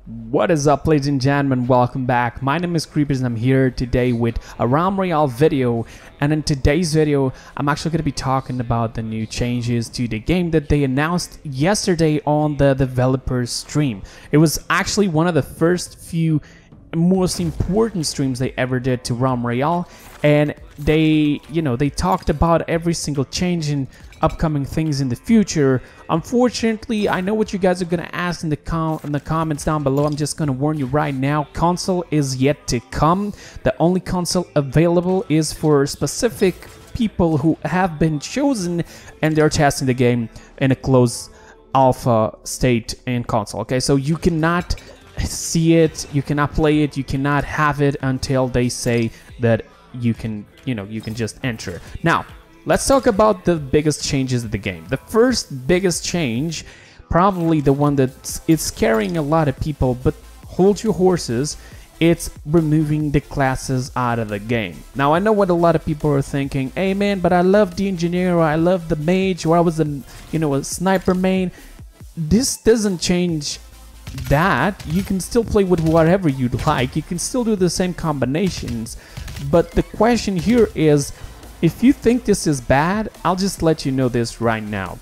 What is up, ladies and gentlemen? Welcome back. My name is Kreepers and I'm here today with a Realm Royale video. And in today's video, I'm actually going to be talking about the new changes to the game that they announced yesterday on the developer's stream. It was actually one of the first few most important streams they ever did to Realm Royale, and they talked about every single change and upcoming things in the future. Unfortunately, I know what you guys are gonna ask in the comments down below. I'm just gonna warn you right now, console is yet to come. The only console available is for specific people who have been chosen, and they're testing the game in a closed alpha state in console. Okay, so you cannot see it, you cannot play it, you cannot have it until they say that you can just enter. Now, let's talk about the biggest changes of the game. The first biggest change, probably the one that is scaring a lot of people, but hold your horses, it's removing the classes out of the game. Now, I know what a lot of people are thinking, hey man, but I love the engineer, or I love the mage, or I was a sniper main. This doesn't change that. You can still play with whatever you'd like, you can still do the same combinations, but the question here is, if you think this is bad, I'll just let you know this right now.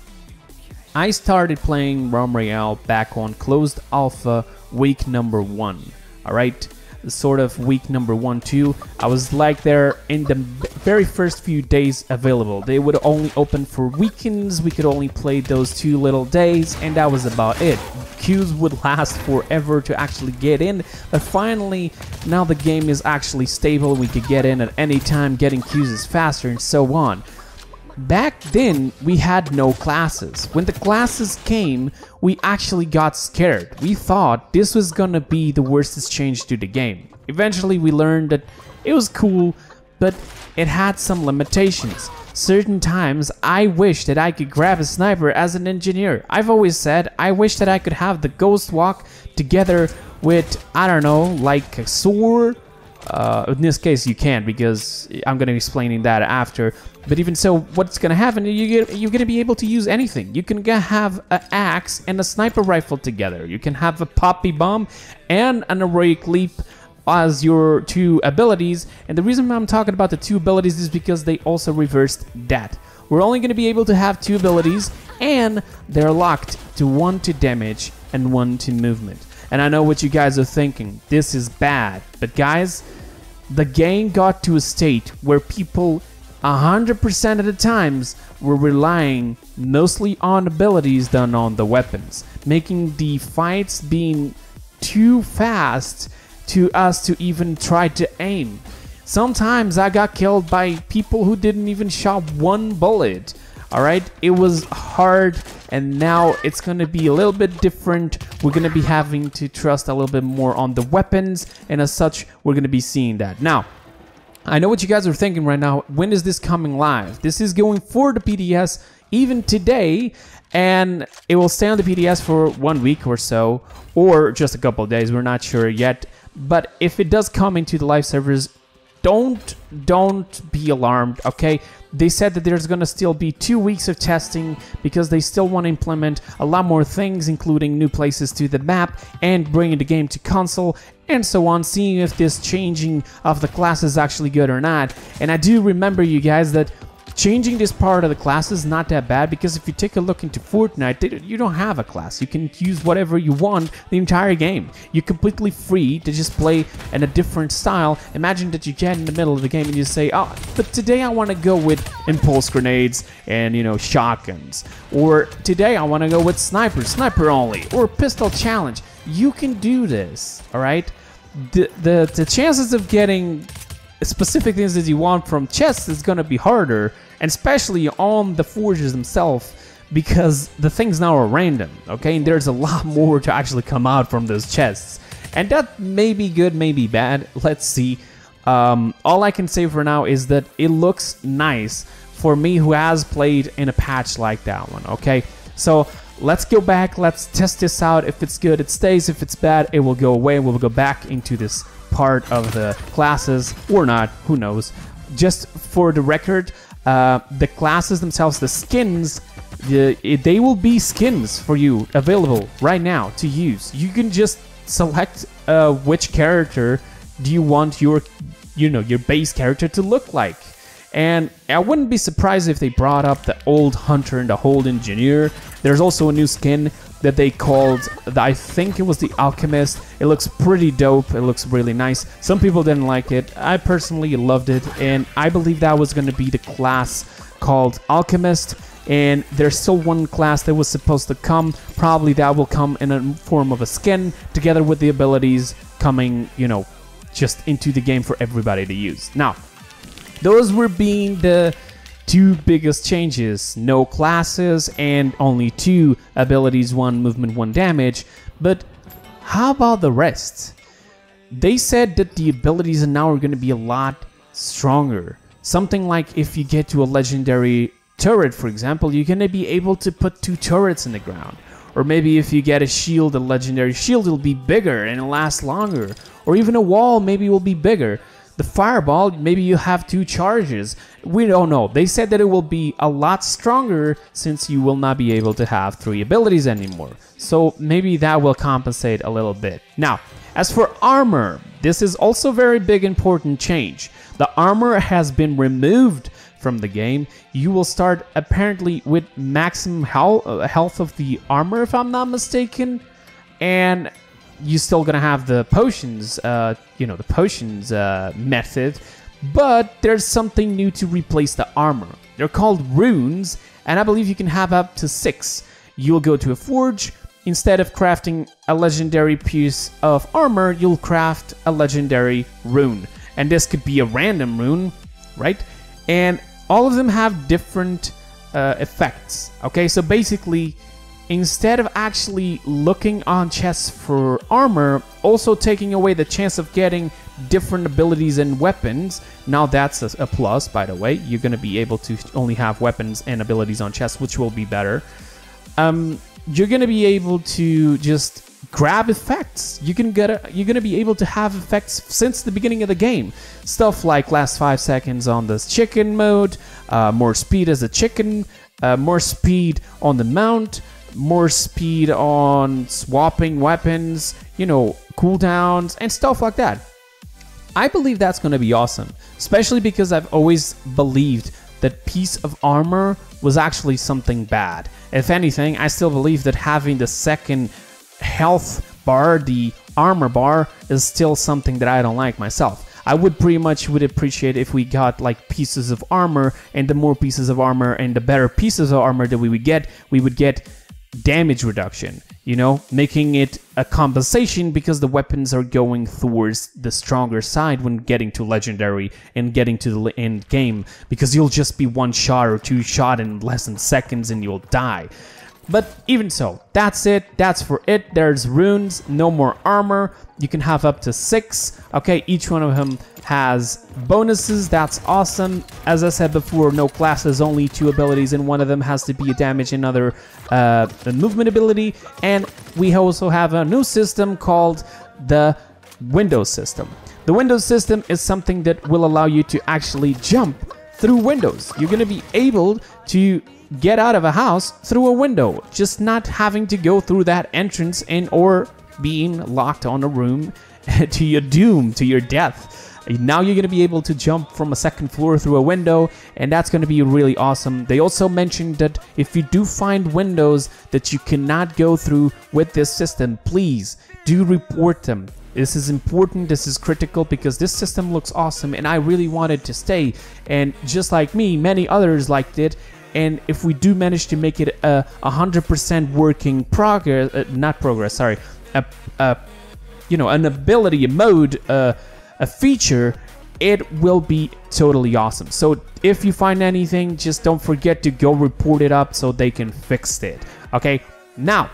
I started playing Realm Royale back on closed alpha week number 1, alright? Sort of week number 1, 2. I was like there in the very first few days available. They would only open for weekends, we could only play those 2 little days, and that was about it. Queues would last forever to actually get in, but finally, now the game is actually stable, we could get in at any time, getting queues is faster, and so on. Back then, we had no classes. When the classes came, we actually got scared. We thought this was gonna be the worstest change to the game. Eventually, we learned that it was cool, but it had some limitations. Certain times, I wish that I could grab a sniper as an engineer. I've always said, I wish that I could have the ghost walk together with, I don't know, like a sword. In this case, you can't, because I'm going to be explaining that after. But even so, what's going to happen, you're going to be able to use anything. You can have an axe and a sniper rifle together. You can have a poppy bomb and an heroic leap as your 2 abilities. And the reason I'm talking about the 2 abilities is because they also reversed that. We're only going to be able to have 2 abilities, and they're locked to 1 to damage and 1 to movement. And I know what you guys are thinking, this is bad. But guys, the game got to a state where people 100% of the times were relying mostly on abilities done on the weapons, making the fights being too fast to us to even try to aim. Sometimes I got killed by people who didn't even shot 1 bullet. Alright, it was hard, and now it's gonna be a little bit different. We're gonna be having to trust a little bit more on the weapons, and as such, we're gonna be seeing that. Now, I know what you guys are thinking right now, when is this coming live? This is going for the PDS even today, and it will stay on the PDS for 1 week or so, or just a couple of days, we're not sure yet. But if it does come into the live servers, don't be alarmed, okay? They said that there's gonna still be 2 weeks of testing because they still want to implement a lot more things, including new places to the map and bringing the game to console and so on, seeing if this changing of the class is actually good or not. And I do remember you guys that changing this part of the class is not that bad, because if you take a look into Fortnite, you don't have a class. You can use whatever you want the entire game. You're completely free to just play in a different style. Imagine that you get in the middle of the game and you say, oh, but today I want to go with impulse grenades and, shotguns. Or today I want to go with sniper only, or pistol challenge. You can do this, all right? The chances of getting specific things that you want from chests is going to be harder, and especially on the forges themselves, because the things now are random, okay? And there's a lot more to actually come out from those chests, and that may be good, may be bad. Let's see. All I can say for now is that it looks nice for me who has played in a patch like that one, okay? So let's go back, let's test this out. If it's good, it stays. If it's bad, it will go away. We'll go back into this part of the classes, or not, who knows. Just for the record, the classes themselves, the skins, they will be skins for you available right now to use. You can just select which character do you want your base character to look like. And I wouldn't be surprised if they brought up the old hunter and the old engineer. There's also a new skin that they called, I think it was the alchemist. It looks pretty dope. It looks really nice. Some people didn't like it. I personally loved it, and I believe that was going to be the class called alchemist. And there's still one class that was supposed to come. Probably that will come in a form of a skin together with the abilities coming, just into the game for everybody to use. Now, those were being the two biggest changes. No classes and only 2 abilities, 1 movement, 1 damage. But how about the rest? They said that the abilities now are going to be a lot stronger. Something like if you get to a legendary turret, for example, you're going to be able to put 2 turrets in the ground. Or maybe if you get a shield, a legendary shield, it'll be bigger and it'll last longer. Or even a wall maybe will be bigger. The fireball, maybe you have 2 charges. We don't know. They said that it will be a lot stronger since you will not be able to have 3 abilities anymore. So maybe that will compensate a little bit. Now, as for armor, this is also a very big important change. The armor has been removed from the game. You will start apparently with maximum health of the armor, if I'm not mistaken. And you're still gonna have the potions, the potions method, but there's something new to replace the armor. They're called runes, and I believe you can have up to 6. You'll go to a forge. Instead of crafting a legendary piece of armor, you'll craft a legendary rune, and this could be a random rune, right? And all of them have different effects. Okay, so basically, instead of actually looking on chests for armor, also taking away the chance of getting different abilities and weapons. Now that's a plus, by the way. You're going to be able to only have weapons and abilities on chests, which will be better. You're going to be able to just grab effects. You're going to be able to have effects since the beginning of the game. Stuff like last 5 seconds on the chicken mode, more speed as a chicken, more speed on the mount, more speed on swapping weapons, cooldowns and stuff like that. I believe that's going to be awesome, especially because I've always believed that piece of armor was actually something bad. If anything, I still believe that having the second health bar, the armor bar, is still something that I don't like myself. I would appreciate if we got like pieces of armor, and the more pieces of armor and the better pieces of armor that we would get damage reduction, making it a compensation because the weapons are going towards the stronger side when getting to legendary and getting to the end game, because you'll just be 1 shot or 2 shot in less than seconds and you'll die. But even so, that's it. That's for it. There's runes, no more armor. You can have up to 6. Okay, each one of them has bonuses. That's awesome. As I said before, no classes, only 2 abilities, and one of them has to be a damage, another a movement ability. And we also have a new system called the Windows system. The Windows system is something that will allow you to actually jump through windows. You're going to be able to get out of a house through a window, just not having to go through that entrance or being locked on a room to your doom, to your death. Now you're going to be able to jump from a 2nd floor through a window, and that's going to be really awesome. They also mentioned that if you do find windows that you cannot go through with this system, please do report them. This is important, this is critical, because this system looks awesome and I really wanted to stay. And just like me, many others liked it. And if we do manage to make it a 100% working an ability, a mode, a feature, it will be totally awesome. So if you find anything, just don't forget to go report it up so they can fix it. Okay, now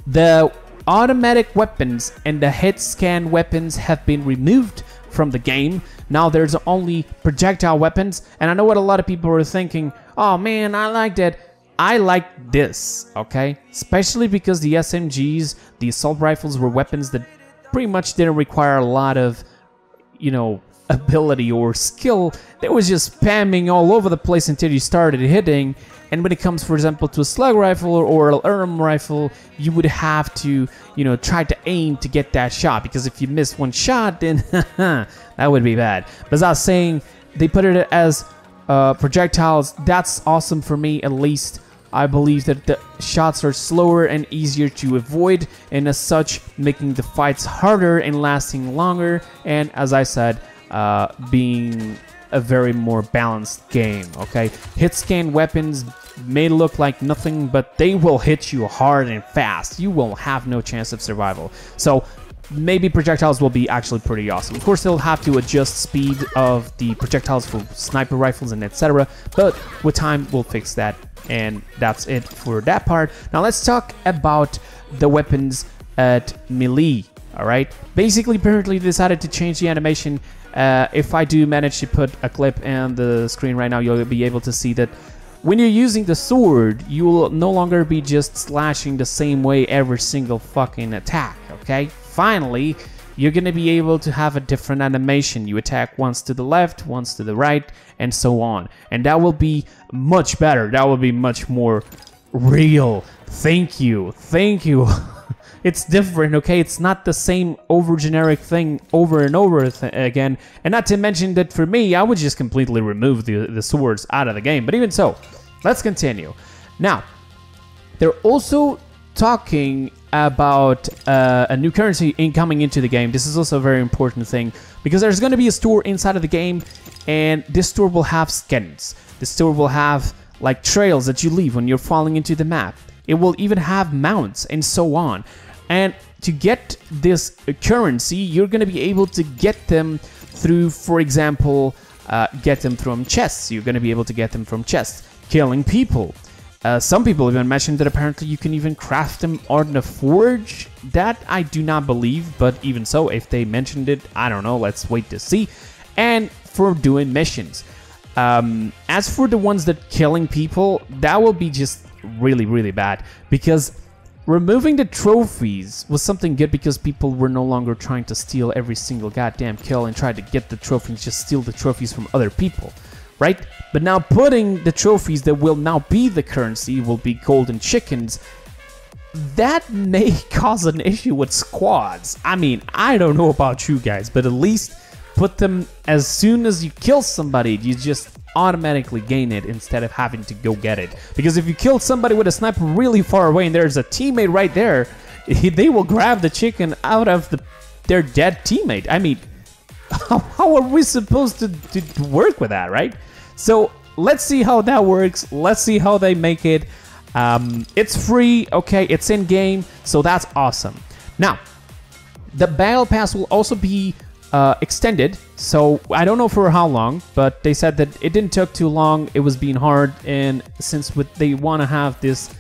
the automatic weapons and the hit scan weapons have been removed from the game. Now there's only projectile weapons, and I know what a lot of people are thinking. Oh man, I like that. I like this, okay? Especially because the SMGs, the assault rifles, were weapons that pretty much didn't require a lot of, ability or skill that was just spamming all over the place until you started hitting. And when it comes, for example, to a slug rifle or a Realm rifle, you would have to, you know, try to aim to get that shot, because if you miss one shot, then that would be bad. But as I was saying, they put it as projectiles. That's awesome for me, at least. I believe that the shots are slower and easier to avoid, and as such, making the fights harder and lasting longer. And as I said, being a very more balanced game, okay? Hit scan weapons may look like nothing, but they will hit you hard and fast. You will have no chance of survival. So maybe projectiles will be actually pretty awesome. Of course, they'll have to adjust speed of the projectiles for sniper rifles and etc. But with time, we'll fix that. And that's it for that part. Now let's talk about the weapons at melee, alright? Basically, apparently they decided to change the animation. If I do manage to put a clip on the screen right now, you'll be able to see that when you're using the sword, you will no longer be just slashing the same way every single fucking attack, okay? Finally, you're gonna be able to have a different animation. You attack once to the left, once to the right, and so on. And that will be much better. That will be much more real. Thank you. Thank you. It's different, okay? It's not the same over generic thing over and over again. And not to mention that for me, I would just completely remove the swords out of the game. But even so, let's continue. Now, they're also talking about a new currency coming into the game. This is also a very important thing, because there's going to be a store inside of the game, and this store will have skins. This store will have like trails that you leave when you're falling into the map. It will even have mounts and so on. And to get this currency, you're going to be able to get them through, for example, get them from chests. You're going to be able to get them from chests, killing people. Some people even mentioned that apparently you can even craft them on the forge. That I do not believe, but even so, if they mentioned it, I don't know. Let's wait to see. And for doing missions. As for the ones that killing people, that will be just really, really bad, because removing the trophies was something good, because people were no longer trying to steal every single goddamn kill and try to get the trophies, just steal the trophies from other people, right? But now putting the trophies that will now be the currency, will be golden chickens, that may cause an issue with squads. I mean, I don't know about you guys, but at least put them as soon as you kill somebody, you just automatically gain it instead of having to go get it. Because if you kill somebody with a sniper really far away and there's a teammate right there, they will grab the chicken out of their dead teammate. I mean, how are we supposed to work with that, right? So let's see how that works. Let's see how they make it. It's free, okay, it's in game, so that's awesome. Now, the battle pass will also be extended, so I don't know for how long, but they said that it didn't take too long. It was being hard, and since they want to have this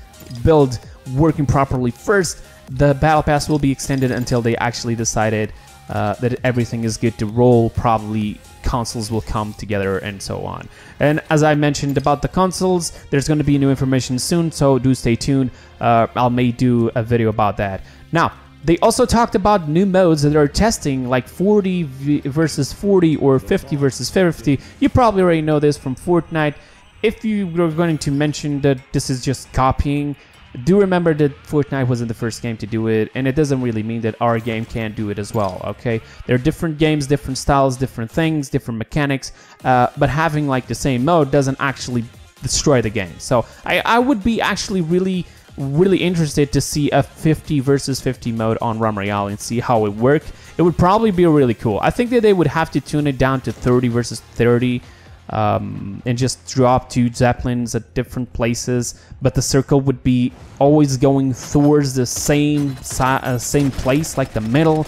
build working properly first, the battle pass will be extended until they actually decided that everything is good to roll. Probably consoles will come together and so on. And as I mentioned about the consoles, there's going to be new information soon, so do stay tuned. I may do a video about that. Now, they also talked about new modes that they're testing, like 40 versus 40 or 50 versus 50. You probably already know this from Fortnite. If you were going to mention that this is just copying, do remember that Fortnite wasn't the first game to do it, and it doesn't really mean that our game can't do it as well, okay? There are different games, different styles, different things, different mechanics, but having like the same mode doesn't actually destroy the game. So I would be actually really interested to see a 50 versus 50 mode on Realm Royale and see how it worked. It would probably be really cool. I think that they would have to tune it down to 30 versus 30 and just drop 2 zeppelins at different places, but the circle would be always going towards the same place, like the middle,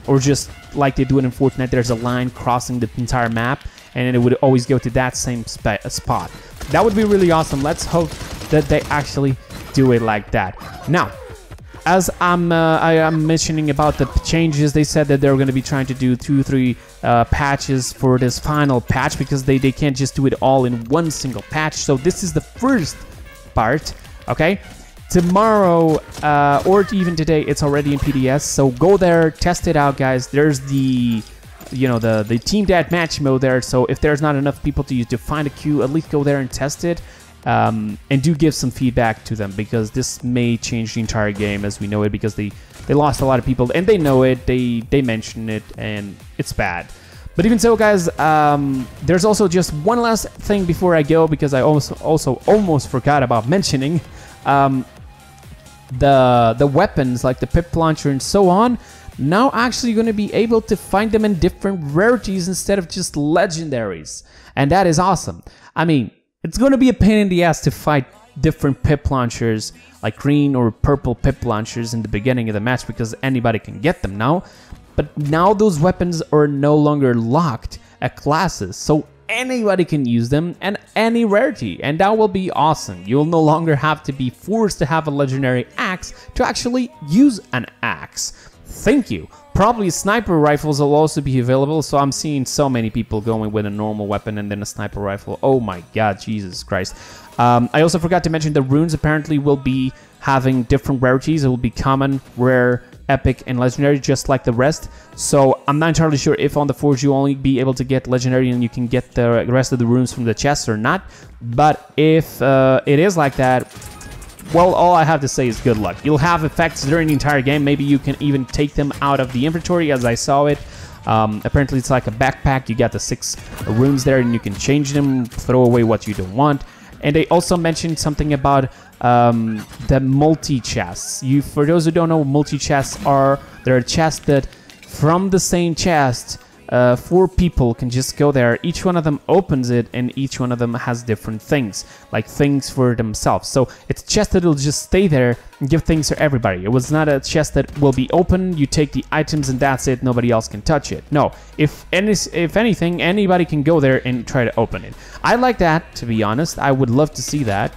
or just like they do it in Fortnite, there's a line crossing the entire map, and it would always go to that same spot. That would be really awesome. Let's hope that they actually do it like that. Now, as I am mentioning about the changes, they said that they're going to be trying to do 2-3 patches for this final patch, because they can't just do it all in one single patch. So this is the first part, okay? Tomorrow, or even today, it's already in PDS. So go there, test it out, guys. There's the you know, the team deathmatch mode there. So if there's not enough people to find a queue, at least go there and test it. And do give some feedback to them, because this may change the entire game as we know it, because they lost a lot of people and they know it, they mention it, and it's bad. But even so, guys, there's also just one last thing before I go, because I also almost forgot about mentioning the weapons like the pip launcher and so on. Now actually going to be able to find them in different rarities instead of just legendaries, and that is awesome. I mean, it's going to be a pain in the ass to fight different pip launchers, like green or purple pip launchers in the beginning of the match, because anybody can get them now. But now those weapons are no longer locked at classes, so anybody can use them and any rarity, and that will be awesome. You'll no longer have to be forced to have a legendary axe to actually use an axe. Thank you. Probably sniper rifles will also be available, so I'm seeing so many people going with a normal weapon and then a sniper rifle. Oh my god, Jesus Christ. I also forgot to mention the runes apparently will be having different rarities. It will be common, rare, epic, and legendary, just like the rest. So I'm not entirely sure if on the Forge you only be able to get legendary and you can get the rest of the runes from the chests or not. But if it is like that, well, all I have to say is good luck. You'll have effects during the entire game. Maybe you can even take them out of the inventory, as I saw it. Apparently it's like a backpack. You got the 6 runes there and you can change them, throw away what you don't want. And they also mentioned something about the multi-chests. For those who don't know what multi-chests are, they're chests that from the same chest, 4 people can just go there. Each one of them opens it, and each one of them has different things, like things for themselves. So it's a chest that will just stay there and give things to everybody. It was not a chest that will be open, you take the items and that's it, nobody else can touch it. No, if anything, anybody can go there and try to open it. I like that, to be honest. I would love to see that.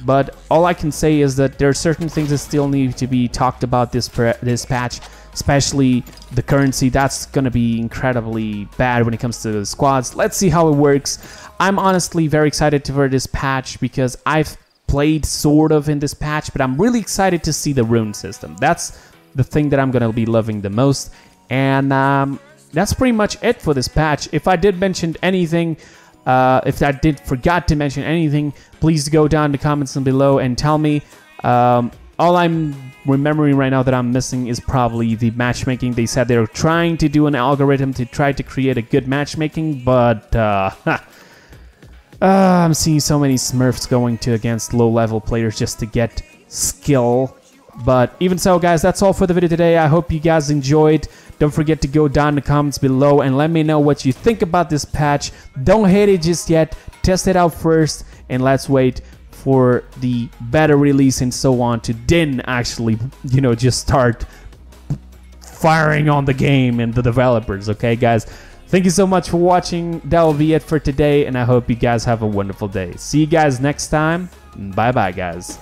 But all I can say is that there are certain things that still need to be talked about this patch, especially the currency. That's going to be incredibly bad when it comes to the squads. Let's see how it works. I'm honestly very excited for this patch because I've played sort of in this patch, but I'm really excited to see the rune system. That's the thing that I'm going to be loving the most. And that's pretty much it for this patch. If I did mention anything, if I did forgot to mention anything, please go down in the comments below and tell me. All I'm remembering right now that I'm missing is probably the matchmaking. They said they're trying to do an algorithm to try to create a good matchmaking, but I'm seeing so many smurfs going against low-level players just to get skill. But even so, guys, that's all for the video today. I hope you guys enjoyed. Don't forget to go down in the comments below and let me know what you think about this patch. Don't hate it just yet. Test it out first, and let's wait for the beta release and so on to then actually, you know, just start firing on the game and the developers. Okay, guys? Thank you so much for watching. That will be it for today, and I hope you guys have a wonderful day. See you guys next time. Bye-bye, guys.